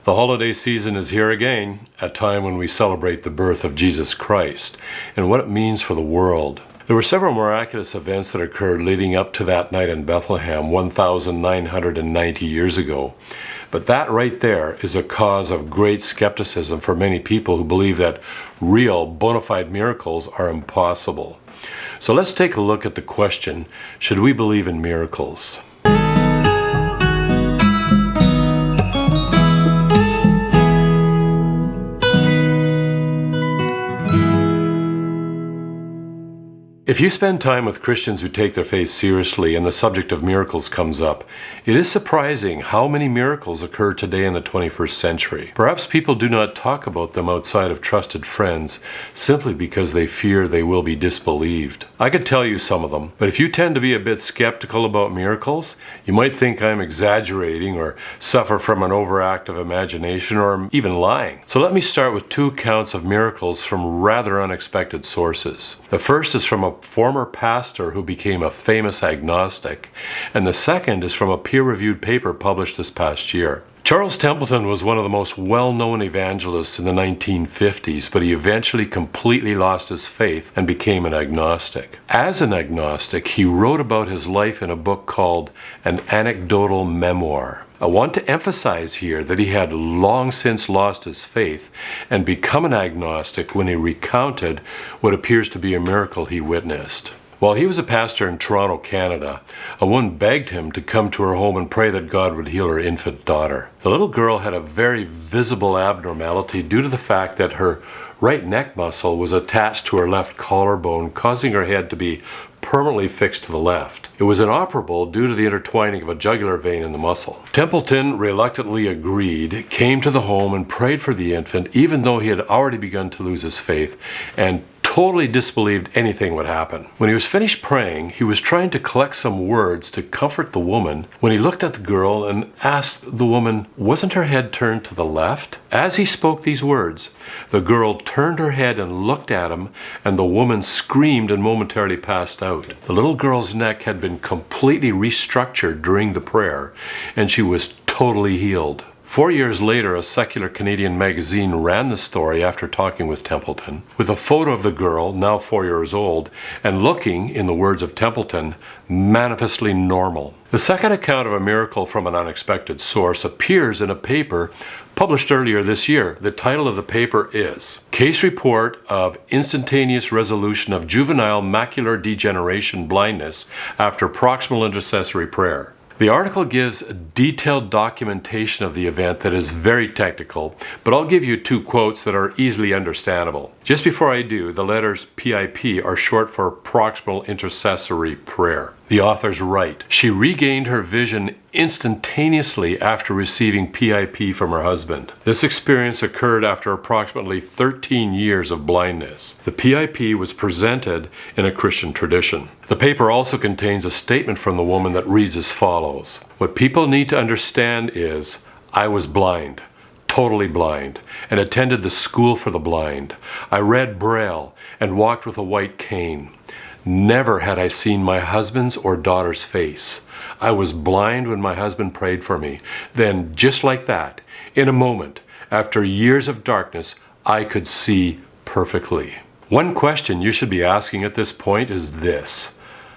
The holiday season is here again, a time when we celebrate the birth of Jesus Christ and what it means for the world. There were several miraculous events that occurred leading up to that night in Bethlehem 1,990 years ago. But that right there is a cause of great skepticism for many people who believe that real, bona fide miracles are impossible. So let's take a look at the question, should we believe in miracles? If you spend time with Christians who take their faith seriously and the subject of miracles comes up, it is surprising how many miracles occur today in the 21st century. Perhaps people do not talk about them outside of trusted friends simply because they fear they will be disbelieved. I could tell you some of them, but if you tend to be a bit skeptical about miracles, you might think I'm exaggerating or suffer from an overactive imagination or even lying. So let me start with two accounts of miracles from rather unexpected sources. The first is from a former pastor who became a famous agnostic, and the second is from a peer-reviewed paper published this past year. Charles Templeton was one of the most well-known evangelists in the 1950s, but he eventually completely lost his faith and became an agnostic. As an agnostic, he wrote about his life in a book called An Anecdotal Memoir. I want to emphasize here that he had long since lost his faith and become an agnostic when he recounted what appears to be a miracle he witnessed. While he was a pastor in Toronto, Canada, a woman begged him to come to her home and pray that God would heal her infant daughter. The little girl had a very visible abnormality due to the fact that her right neck muscle was attached to her left collarbone, causing her head to be permanently fixed to the left. It was inoperable due to the intertwining of a jugular vein in the muscle. Templeton reluctantly agreed, came to the home and prayed for the infant, even though he had already begun to lose his faith and totally disbelieved anything would happen. When he was finished praying, he was trying to collect some words to comfort the woman when he looked at the girl and asked the woman, wasn't her head turned to the left? As he spoke these words, the girl turned her head and looked at him, and the woman screamed and momentarily passed out. The little girl's neck had been completely restructured during the prayer, and she was totally healed. 4 years later, a secular Canadian magazine ran the story after talking with Templeton, with a photo of the girl, now 4 years old, and looking, in the words of Templeton, manifestly normal. The second account of a miracle from an unexpected source appears in a paper published earlier this year. The title of the paper is Case Report of Instantaneous Resolution of Juvenile Macular Degeneration Blindness After Proximal Intercessory Prayer. The article gives detailed documentation of the event that is very technical, but I'll give you two quotes that are easily understandable. Just before I do, the letters PIP are short for Proximal Intercessory Prayer. The authors write, she regained her vision instantaneously after receiving PIP from her husband. This experience occurred after approximately 13 years of blindness. The PIP was presented in a Christian tradition. The paper also contains a statement from the woman that reads as follows. What people need to understand is, I was blind, totally blind, and attended the school for the blind. I read Braille and walked with a white cane. Never had I seen my husband's or daughter's face. I was blind when my husband prayed for me. Then, just like that, in a moment, after years of darkness, I could see perfectly. One question you should be asking at this point is this.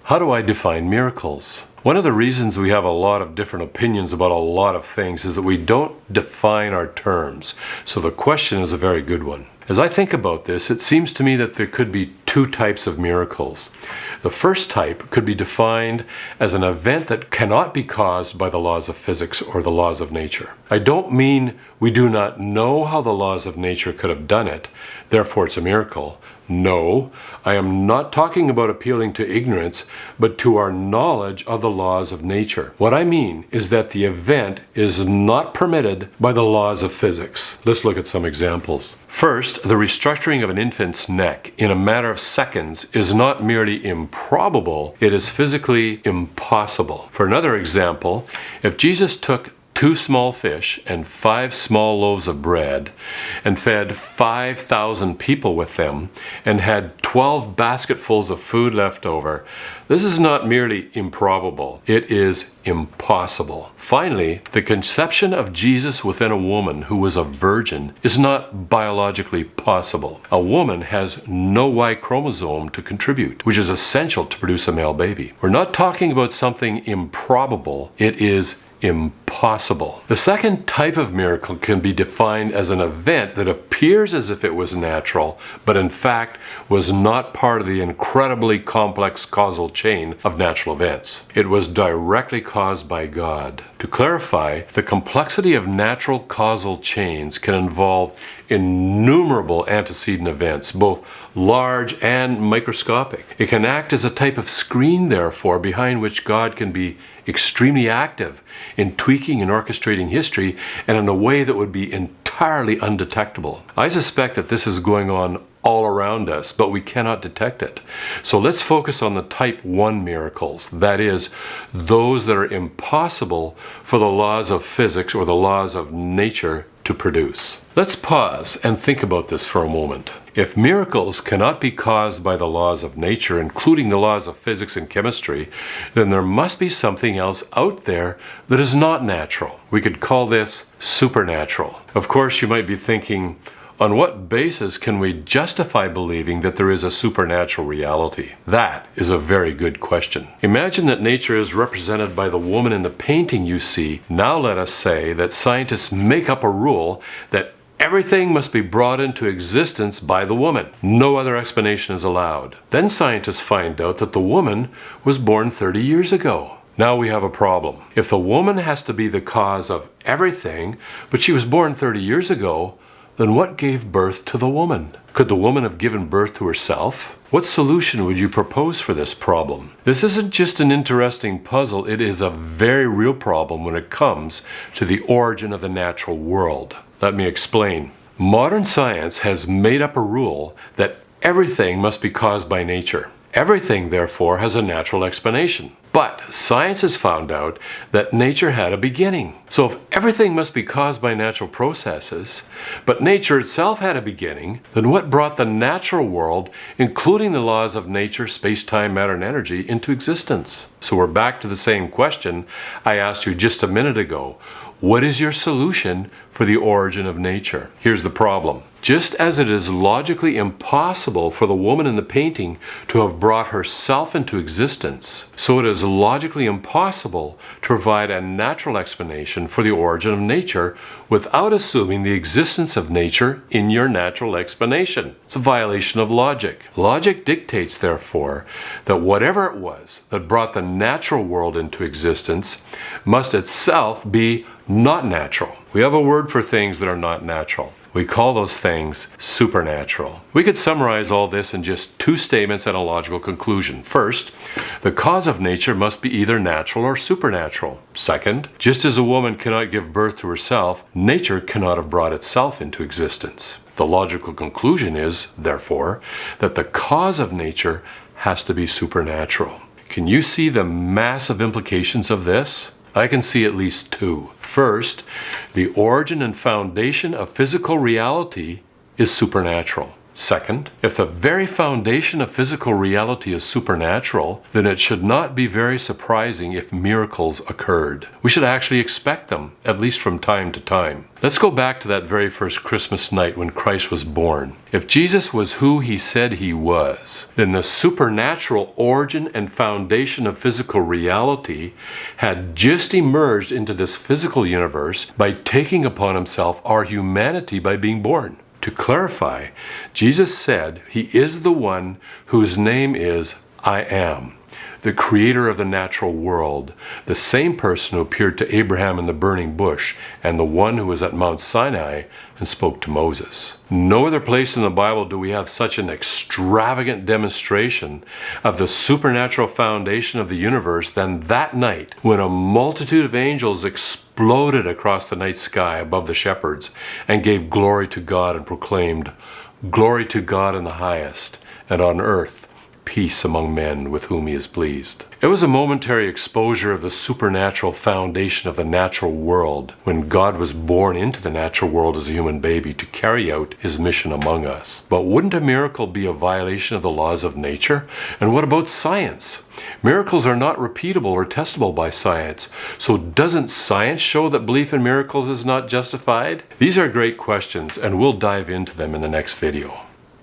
How do I define miracles? One of the reasons we have a lot of different opinions about a lot of things is that we don't define our terms. So the question is a very good one. As I think about this, it seems to me that there could be two types of miracles. The first type could be defined as an event that cannot be caused by the laws of physics or the laws of nature. I don't mean we do not know how the laws of nature could have done it, therefore it's a miracle. No, I am not talking about appealing to ignorance, but to our knowledge of the laws of nature. What I mean is that the event is not permitted by the laws of physics. Let's look at some examples. First, the restructuring of an infant's neck in a matter of seconds is not merely improbable, it is physically impossible. For another example, if Jesus took 2 small fish and 5 small loaves of bread, and fed 5,000 people with them, and had 12 basketfuls of food left over, this is not merely improbable, it is impossible. Finally, the conception of Jesus within a woman who was a virgin is not biologically possible. A woman has no Y chromosome to contribute, which is essential to produce a male baby. We're not talking about something improbable, it is impossible. The second type of miracle can be defined as an event that appears as if it was natural, but in fact was not part of the incredibly complex causal chain of natural events. It was directly caused by God. To clarify, the complexity of natural causal chains can involve innumerable antecedent events, both large and microscopic. It can act as a type of screen, therefore, behind which God can be extremely active in tweaking and orchestrating history, and in a way that would be entirely undetectable. I suspect that this is going on all around us, but we cannot detect it. So let's focus on the type 1 miracles, that is, those that are impossible for the laws of physics or the laws of nature to produce. Let's pause and think about this for a moment. If miracles cannot be caused by the laws of nature, including the laws of physics and chemistry, then there must be something else out there that is not natural. We could call this supernatural. Of course, you might be thinking, on what basis can we justify believing that there is a supernatural reality? That is a very good question. Imagine that nature is represented by the woman in the painting you see. Now let us say that scientists make up a rule that everything must be brought into existence by the woman. No other explanation is allowed. Then scientists find out that the woman was born 30 years ago. Now we have a problem. If the woman has to be the cause of everything, but she was born 30 years ago, then what gave birth to the woman? Could the woman have given birth to herself? What solution would you propose for this problem? This isn't just an interesting puzzle, it is a very real problem when it comes to the origin of the natural world. Let me explain. Modern science has made up a rule that everything must be caused by nature. Everything, therefore, has a natural explanation. But science has found out that nature had a beginning. So if everything must be caused by natural processes, but nature itself had a beginning, then what brought the natural world, including the laws of nature, space, time, matter, and energy, into existence? So we're back to the same question I asked you just a minute ago. What is your solution for the origin of nature? Here's the problem. Just as it is logically impossible for the woman in the painting to have brought herself into existence, so it is logically impossible to provide a natural explanation for the origin of nature without assuming the existence of nature in your natural explanation. It's a violation of logic. Logic dictates, therefore, that whatever it was that brought the natural world into existence must itself be not natural. We have a word for things that are not natural. We call those things supernatural. We could summarize all this in just 2 statements and a logical conclusion. First, the cause of nature must be either natural or supernatural. Second, just as a woman cannot give birth to herself, nature cannot have brought itself into existence. The logical conclusion is, therefore, that the cause of nature has to be supernatural. Can you see the massive implications of this? I can see at least 2. First, the origin and foundation of physical reality is supernatural. Second, if the very foundation of physical reality is supernatural, then it should not be very surprising if miracles occurred. We should actually expect them, at least from time to time. Let's go back to that very first Christmas night when Christ was born. If Jesus was who he said he was, then the supernatural origin and foundation of physical reality had just emerged into this physical universe by taking upon himself our humanity by being born. To clarify, Jesus said he is the one whose name is I Am, the creator of the natural world, the same person who appeared to Abraham in the burning bush, and the one who was at Mount Sinai and spoke to Moses. No other place in the Bible do we have such an extravagant demonstration of the supernatural foundation of the universe than that night when a multitude of angels exploded across the night sky above the shepherds and gave glory to God and proclaimed, "Glory to God in the highest, and on earth peace among men with whom he is pleased. It was a momentary exposure of the supernatural foundation of the natural world when God was born into the natural world as a human baby to carry out his mission among us. But wouldn't a miracle be a violation of the laws of nature? And what about science? Miracles are not repeatable or testable by science. So doesn't science show that belief in miracles is not justified? These are great questions, and we'll dive into them in the next video.